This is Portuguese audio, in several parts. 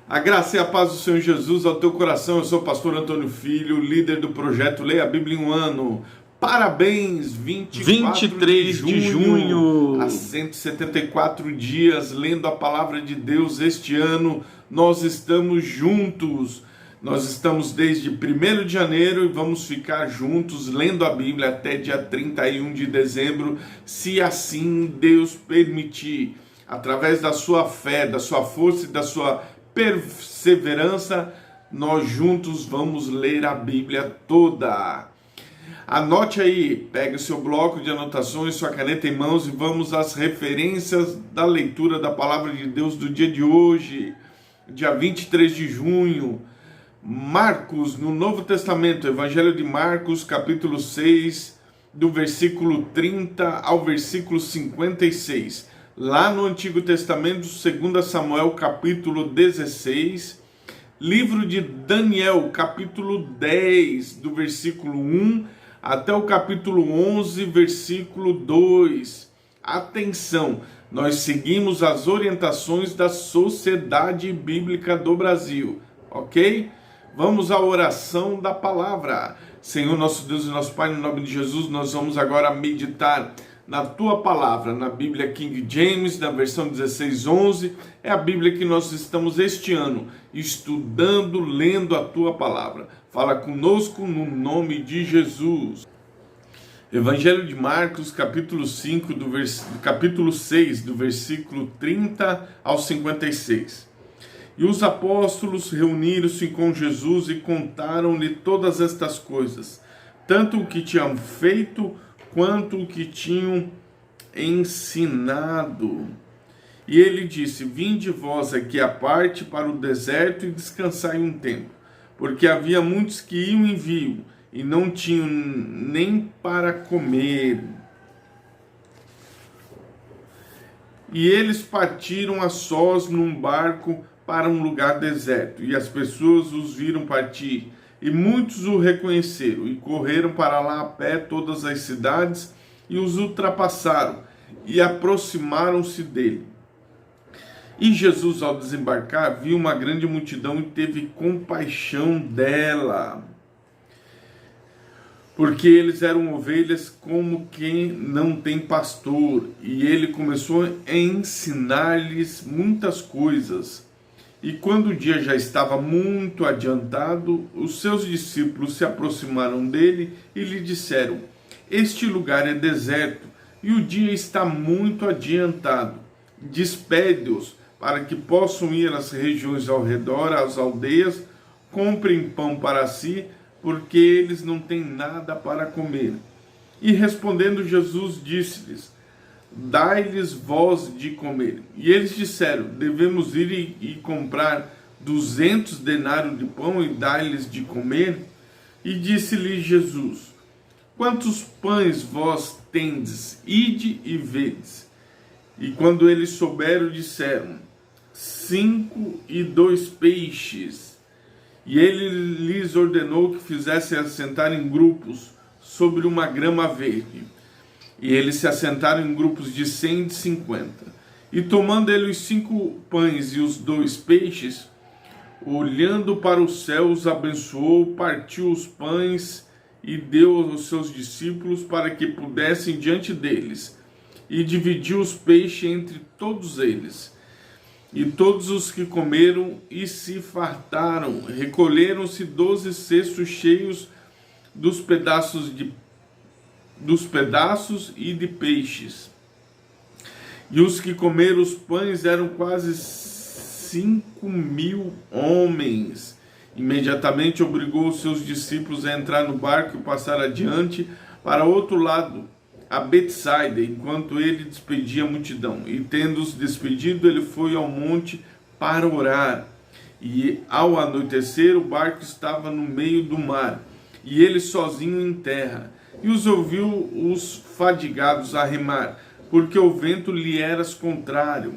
A graça e a paz do Senhor Jesus ao teu coração. Eu sou o pastor Antônio Filho, líder do projeto Leia a Bíblia em um Ano. Parabéns, 23 de junho, há 174 dias lendo a palavra de Deus este ano. Nós estamos juntos. Nós estamos desde 1º de janeiro e vamos ficar juntos lendo a Bíblia até dia 31 de dezembro, se assim Deus permitir. Através da sua fé, da sua força e da sua perseverança, nós juntos vamos ler a Bíblia toda. Anote aí, pegue o seu bloco de anotações, sua caneta em mãos e vamos às referências da leitura da palavra de Deus do dia de hoje, dia 23 de junho. Marcos, no Novo Testamento, Evangelho de Marcos, capítulo 6, do versículo 30 ao versículo 56. Lá no Antigo Testamento, 2 Samuel, capítulo 16, livro de Daniel, capítulo 10, do versículo 1 até o capítulo 11, versículo 2. Atenção, nós seguimos as orientações da Sociedade Bíblica do Brasil, ok? Vamos à oração da palavra. Senhor, nosso Deus e nosso Pai, no nome de Jesus, nós vamos agora meditar na tua palavra, na Bíblia King James, na versão 16:11, é a Bíblia que nós estamos este ano estudando, lendo a tua palavra. Fala conosco no nome de Jesus. Evangelho de Marcos, capítulo 6, do versículo 30 ao 56. E os apóstolos reuniram-se com Jesus e contaram-lhe todas estas coisas, tanto o que tinham feito quanto o que tinham ensinado. E ele disse: vinde vós aqui à parte para o deserto e descansai um tempo, porque havia muitos que iam e vinham, e não tinham nem para comer. E eles partiram a sós num barco para um lugar deserto, e as pessoas os viram partir, e muitos o reconheceram, e correram para lá a pé todas as cidades, e os ultrapassaram, e aproximaram-se dele. E Jesus, ao desembarcar, viu uma grande multidão e teve compaixão dela, porque eles eram ovelhas como quem não tem pastor, e ele começou a ensinar-lhes muitas coisas. E quando o dia já estava muito adiantado, os seus discípulos se aproximaram dele e lhe disseram: este lugar é deserto e o dia está muito adiantado. Despede-os para que possam ir às regiões ao redor, às aldeias, comprem pão para si, porque eles não têm nada para comer. E respondendo Jesus disse-lhes: dai-lhes vós de comer. E eles disseram: devemos ir e comprar 200 denários de pão e dar-lhes de comer? E disse-lhe Jesus: quantos pães vós tendes? Ide e vedes. E quando eles souberam, disseram: 5 e 2 peixes. E ele lhes ordenou que fizessem assentar em grupos sobre uma grama verde. E eles se assentaram em grupos de 100 e de 50. E tomando ele os 5 pães e os 2 peixes, olhando para os céus, abençoou, partiu os pães e deu aos seus discípulos para que pudessem diante deles. E dividiu os peixes entre todos eles. E todos os que comeram e se fartaram, recolheram-se 12 cestos cheios dos pedaços e de peixes. E os que comeram os pães eram quase 5.000 homens. Imediatamente obrigou os seus discípulos a entrar no barco e passar adiante para outro lado, a Betsaida, enquanto ele despedia a multidão. E tendo-os despedido, ele foi ao monte para orar. E ao anoitecer, o barco estava no meio do mar, e ele sozinho em terra. E os ouviu os fadigados a remar, porque o vento lhe era contrário.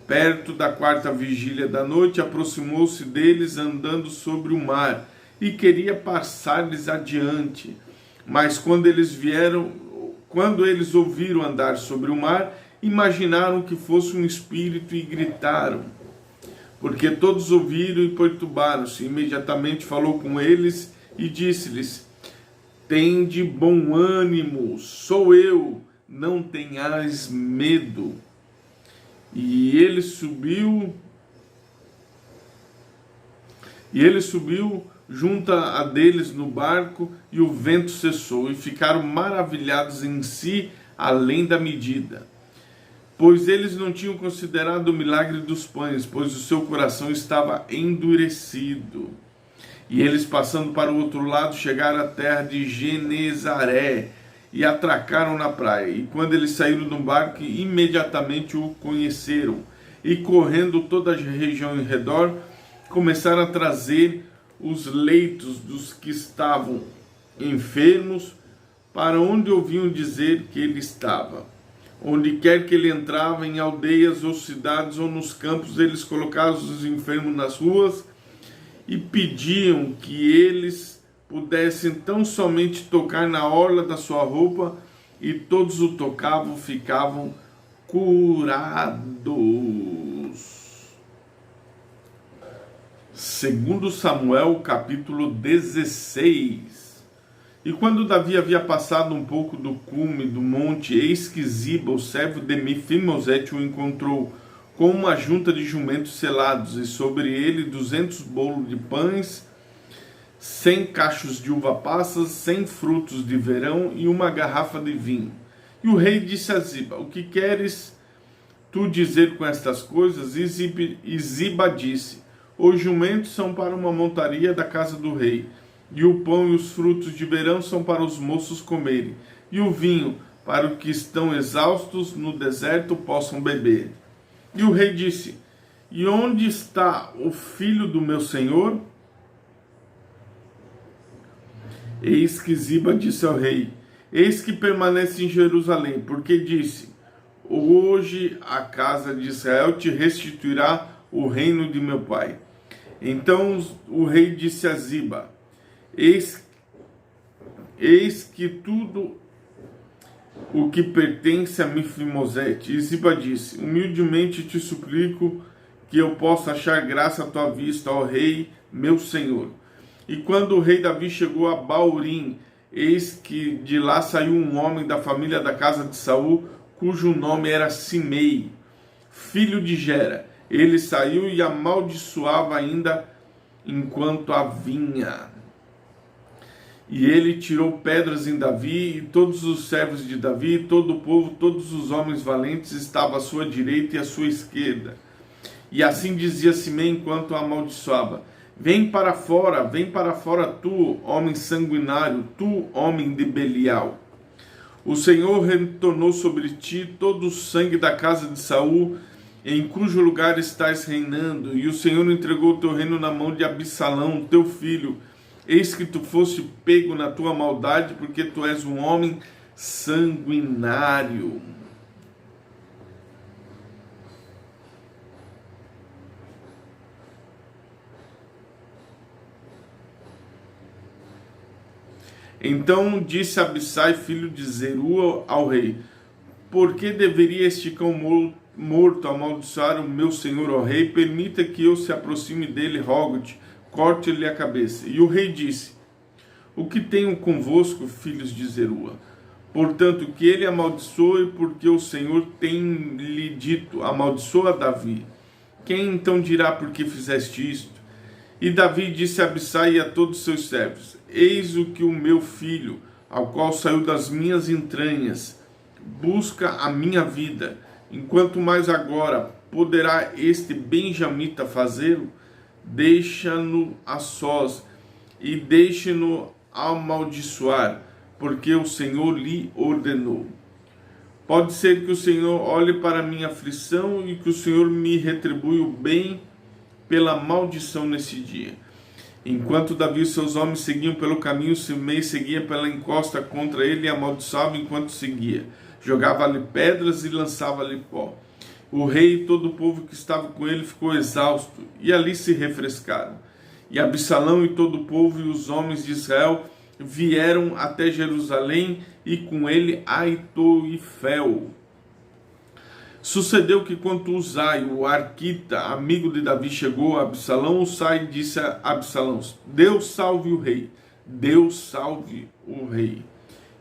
Perto da 4ª vigília da noite, aproximou-se deles andando sobre o mar, e queria passar-lhes adiante. Mas quando eles ouviram andar sobre o mar, imaginaram que fosse um espírito e gritaram, porque todos ouviram e perturbaram-se. Imediatamente falou com eles e disse-lhes: tende bom ânimo, sou eu, não tenhais medo. E ele subiu junto a deles no barco, e o vento cessou, e ficaram maravilhados em si, além da medida. Pois eles não tinham considerado o milagre dos pães, pois o seu coração estava endurecido. E eles, passando para o outro lado, chegaram à terra de Genezaré e atracaram na praia. E quando eles saíram do barco, imediatamente o conheceram. E correndo toda a região em redor, começaram a trazer os leitos dos que estavam enfermos para onde ouviam dizer que ele estava. Onde quer que ele entrava, em aldeias ou cidades ou nos campos, eles colocavam os enfermos nas ruas e pediam que eles pudessem tão somente tocar na orla da sua roupa, e todos o tocavam, ficavam curados. Segundo Samuel, capítulo 16. E quando Davi havia passado um pouco do cume do monte, eis que Ziba, o servo de Mefimosete, o encontrou com uma junta de jumentos selados, e sobre ele 200 bolos de pães, 100 cachos de uva passas, 100 frutos de verão e uma garrafa de vinho. E o rei disse a Ziba: o que queres tu dizer com estas coisas? E Ziba disse: os jumentos são para uma montaria da casa do rei, e o pão e os frutos de verão são para os moços comerem, e o vinho para os que estão exaustos no deserto possam beber. E o rei disse: e onde está o filho do meu senhor? Eis que Ziba disse ao rei: eis que permanece em Jerusalém, porque disse: hoje a casa de Israel te restituirá o reino de meu pai. Então o rei disse a Ziba: eis que tudo o que pertence a Mefimosete. E Ziba disse: humildemente te suplico que eu possa achar graça à tua vista, ó rei, meu senhor. E quando o rei Davi chegou a Baurim, eis que de lá saiu um homem da família da casa de Saul, cujo nome era Simei, filho de Gera. Ele saiu e amaldiçoava ainda enquanto a vinha. E ele tirou pedras em Davi, e todos os servos de Davi, todo o povo, todos os homens valentes estavam à sua direita e à sua esquerda. E assim dizia Simei enquanto a amaldiçoava: vem para fora tu, homem sanguinário, tu, homem de Belial. O Senhor retornou sobre ti todo o sangue da casa de Saul, em cujo lugar estás reinando, e o Senhor entregou o teu reino na mão de Absalão, teu filho. Eis que tu foste pego na tua maldade, porque tu és um homem sanguinário. Então disse Abissai, filho de Zerua, ao rei: por que deveria este cão morto amaldiçoar o meu senhor, ó rei? Permita que eu se aproxime dele, rogo-te, corte-lhe a cabeça. E o rei disse: o que tenho convosco, filhos de Zerua? Portanto, que ele amaldiçoe, porque o Senhor tem lhe dito: amaldiçoa Davi. Quem então dirá por que fizeste isto? E Davi disse a Abissai e a todos os seus servos: eis o que o meu filho, ao qual saiu das minhas entranhas, busca a minha vida. Enquanto mais agora poderá este benjamita fazê-lo? Deixa-no a sós e deixe-no amaldiçoar, porque o Senhor lhe ordenou. Pode ser que o Senhor olhe para a minha aflição e que o Senhor me retribui o bem pela maldição nesse dia. Enquanto Davi e seus homens seguiam pelo caminho, Simei seguia pela encosta contra ele e amaldiçoava enquanto seguia. Jogava-lhe pedras e lançava-lhe pó. O rei e todo o povo que estava com ele ficou exausto, e ali se refrescaram. E Absalão e todo o povo e os homens de Israel vieram até Jerusalém, e com ele Aitoifel, Sucedeu que quando Uzai, o arquita, amigo de Davi, chegou a Absalão, Uzai disse a Absalão: Deus salve o rei, Deus salve o rei.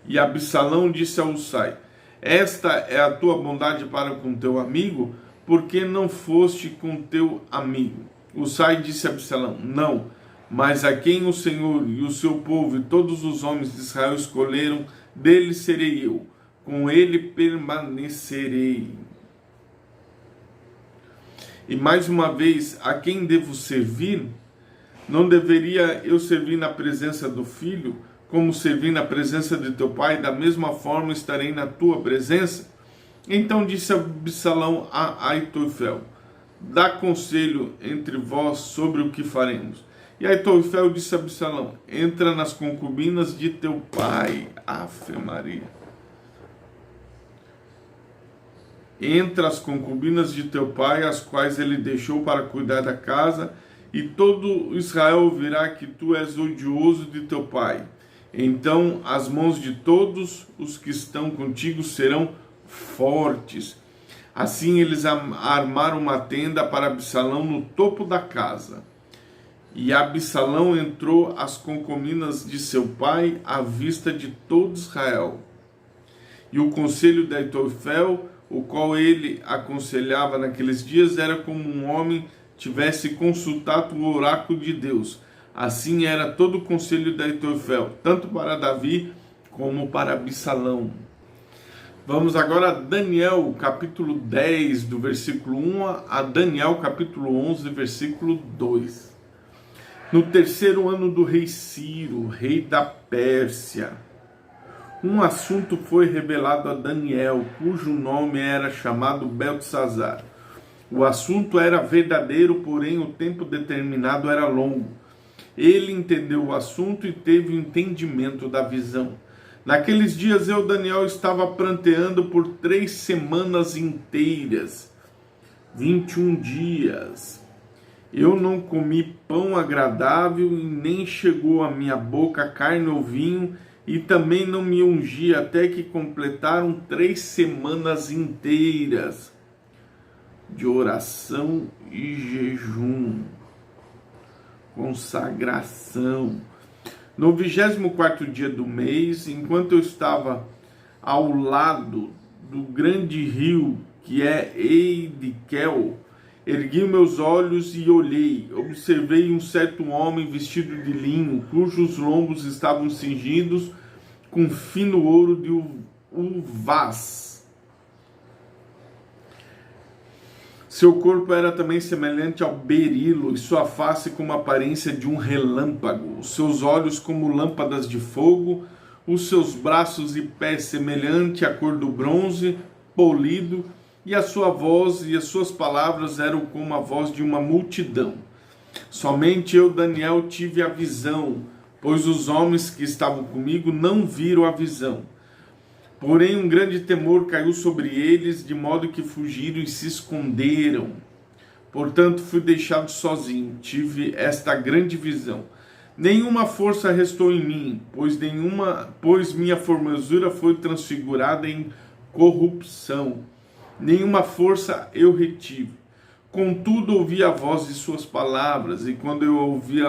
E Absalão disse a Uzai: esta é a tua bondade para com teu amigo, porque não foste com teu amigo? Uzai disse a Absalão: não, mas a quem o Senhor e o seu povo e todos os homens de Israel escolheram, dele serei eu, com ele permanecerei. E mais uma vez, a quem devo servir? Não deveria eu servir na presença do filho, como servi na presença de teu pai? Da mesma forma estarei na tua presença? Então disse Absalão a Aitofel: dá conselho entre vós sobre o que faremos. E Aitofel disse a Absalão: entra nas concubinas de teu pai. Ave Maria. Entre as concubinas de teu pai, as quais ele deixou para cuidar da casa, e todo Israel ouvirá que tu és odioso de teu pai. Então as mãos de todos os que estão contigo serão fortes. Assim eles armaram uma tenda para Absalão no topo da casa. E Absalão entrou às concubinas de seu pai à vista de todo Israel. E o conselho de Aitofel, o qual ele aconselhava naqueles dias, era como um homem tivesse consultado o oráculo de Deus. Assim era todo o conselho de Aitofel, tanto para Davi como para Absalão. Vamos agora a Daniel, capítulo 10, do versículo 1 a Daniel, capítulo 11, versículo 2. No terceiro ano do rei Ciro, rei da Pérsia, um assunto foi revelado a Daniel, cujo nome era chamado Beltesazar. O assunto era verdadeiro, porém o tempo determinado era longo. Ele entendeu o assunto e teve o entendimento da visão. Naqueles dias eu, Daniel, estava pranteando por 3 semanas inteiras, 21 dias. Eu não comi pão agradável e nem chegou à minha boca carne ou vinho, e também não me ungi até que completaram 3 semanas inteiras de oração e jejum, consagração. No 24º dia do mês, enquanto eu estava ao lado do grande rio que é Eidekel, ergui meus olhos e olhei. Observei um certo homem vestido de linho, cujos lombos estavam cingidos com fino ouro de uvaz. Seu corpo era também semelhante ao berilo, e sua face como a aparência de um relâmpago. Os seus olhos como lâmpadas de fogo, os seus braços e pés semelhante à cor do bronze polido, e a sua voz e as suas palavras eram como a voz de uma multidão. Somente eu, Daniel, tive a visão, pois os homens que estavam comigo não viram a visão. Porém, um grande temor caiu sobre eles, de modo que fugiram e se esconderam. Portanto, fui deixado sozinho, tive esta grande visão. Nenhuma força restou em mim, pois minha formosura foi transfigurada em corrupção. Nenhuma força eu retive. Contudo, ouvi a voz de suas palavras, e quando eu ouvi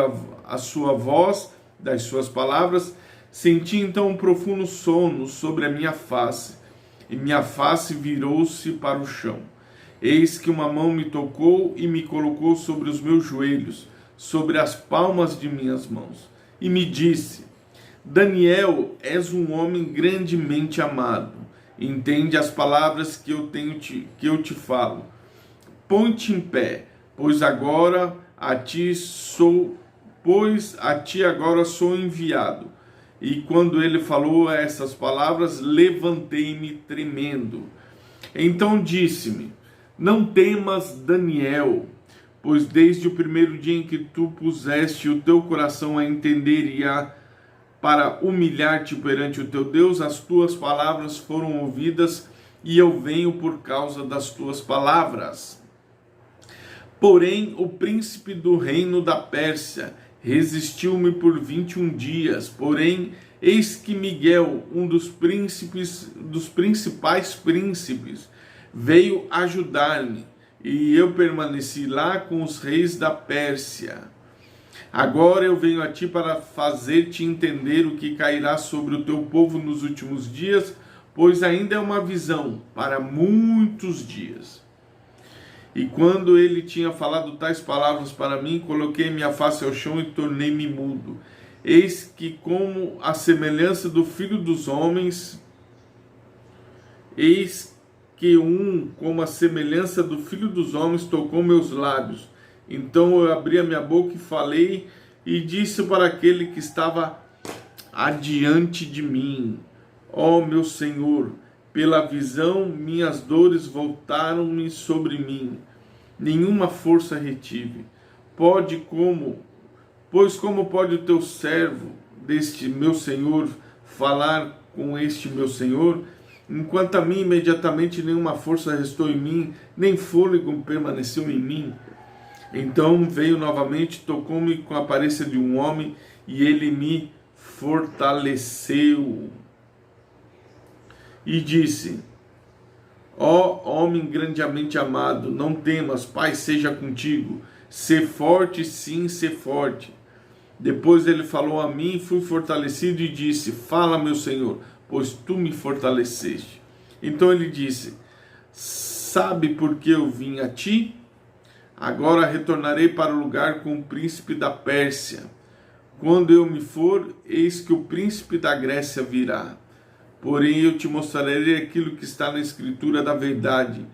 a sua voz das suas palavras, senti então um profundo sono sobre a minha face, e minha face virou-se para o chão. Eis que uma mão me tocou e me colocou sobre os meus joelhos, sobre as palmas de minhas mãos, e me disse: Daniel, és um homem grandemente amado. Entende as palavras que eu te falo. Põe-te em pé, pois a ti agora sou enviado. E quando ele falou essas palavras, levantei-me tremendo. Então disse-me: não temas, Daniel, pois desde o primeiro dia em que tu puseste o teu coração a entender e para humilhar-te perante o teu Deus, as tuas palavras foram ouvidas, e eu venho por causa das tuas palavras. Porém, o príncipe do reino da Pérsia resistiu-me por 21 dias. Porém, eis que Miguel, um dos principais príncipes, veio ajudar-me, e eu permaneci lá com os reis da Pérsia. Agora eu venho a ti para fazer-te entender o que cairá sobre o teu povo nos últimos dias, pois ainda é uma visão para muitos dias. E quando ele tinha falado tais palavras para mim, coloquei minha face ao chão e tornei-me mudo. Eis que, como a semelhança do Filho dos Homens, como a semelhança do Filho dos Homens, tocou meus lábios. Então eu abri a minha boca e falei, e disse para aquele que estava adiante de mim: ó meu Senhor, pela visão minhas dores voltaram-me sobre mim, nenhuma força retive. Pois como pode o teu servo deste meu Senhor falar com este meu Senhor? Enquanto a mim imediatamente nenhuma força restou em mim, nem fôlego permaneceu em mim. Então veio novamente, tocou-me com a aparência de um homem, e ele me fortaleceu. E disse: ó homem grandemente amado, não temas, Pai seja contigo. Sê forte, sim, sê forte. Depois ele falou a mim, fui fortalecido e disse: fala, meu Senhor, pois tu me fortaleceste. Então ele disse: sabe por que eu vim a ti? Agora retornarei para o lugar com o príncipe da Pérsia. Quando eu me for, eis que o príncipe da Grécia virá. Porém eu te mostrarei aquilo que está na escritura da verdade.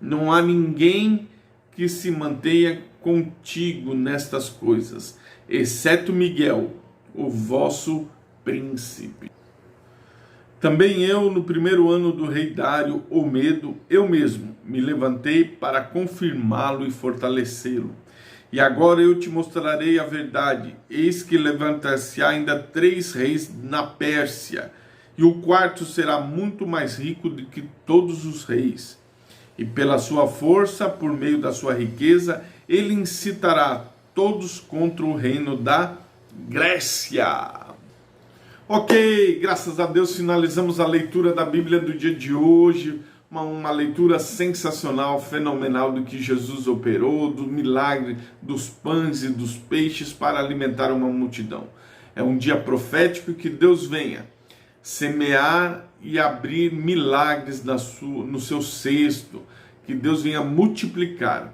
Não há ninguém que se mantenha contigo nestas coisas, exceto Miguel, o vosso príncipe. Também eu, no primeiro ano do rei Dário, o Medo, eu mesmo me levantei para confirmá-lo e fortalecê-lo. E agora eu te mostrarei a verdade. Eis que levantar-se ainda 3 reis na Pérsia, e o quarto será muito mais rico do que todos os reis. E pela sua força, por meio da sua riqueza, ele incitará todos contra o reino da Grécia. Ok, graças a Deus finalizamos a leitura da Bíblia do dia de hoje, uma leitura sensacional, fenomenal do que Jesus operou, do milagre dos pães e dos peixes para alimentar uma multidão. É um dia profético, que Deus venha semear e abrir milagres no seu cesto, que Deus venha multiplicar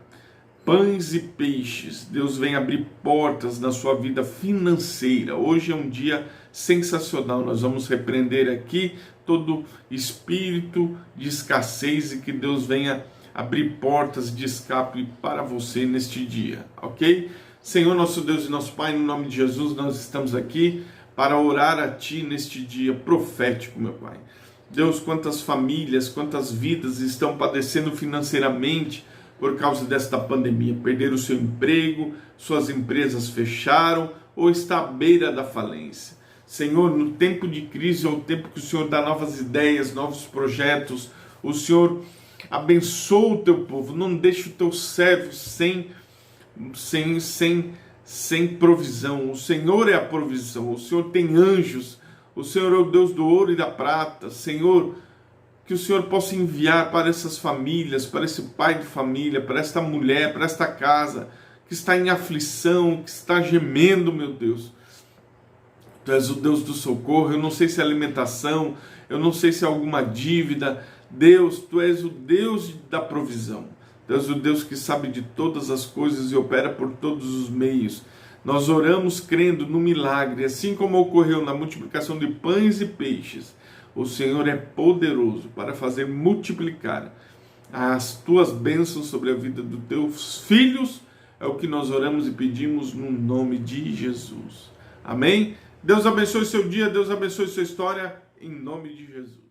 pães e peixes, Deus venha abrir portas na sua vida financeira. Hoje é um dia sensacional, nós vamos repreender aqui todo espírito de escassez e que Deus venha abrir portas de escape para você neste dia, ok? Senhor, nosso Deus e nosso Pai, no nome de Jesus, nós estamos aqui para orar a Ti neste dia profético, meu Pai. Deus, quantas famílias, quantas vidas estão padecendo financeiramente por causa desta pandemia, perderam o seu emprego, suas empresas fecharam ou está à beira da falência. Senhor, no tempo de crise é o tempo que o Senhor dá novas ideias, novos projetos. O Senhor abençoa o teu povo, não deixa o teu servo sem provisão. O Senhor é a provisão, o Senhor tem anjos, o Senhor é o Deus do ouro e da prata. Senhor, que o Senhor possa enviar para essas famílias, para esse pai de família, para esta mulher, para esta casa, que está em aflição, que está gemendo, meu Deus. Tu és o Deus do socorro, eu não sei se é alimentação, eu não sei se é alguma dívida. Deus, Tu és o Deus da provisão. Tu és o Deus que sabe de todas as coisas e opera por todos os meios. Nós oramos crendo no milagre, assim como ocorreu na multiplicação de pães e peixes. O Senhor é poderoso para fazer multiplicar as Tuas bênçãos sobre a vida dos Teus filhos. É o que nós oramos e pedimos no nome de Jesus. Amém? Deus abençoe seu dia, Deus abençoe sua história, em nome de Jesus.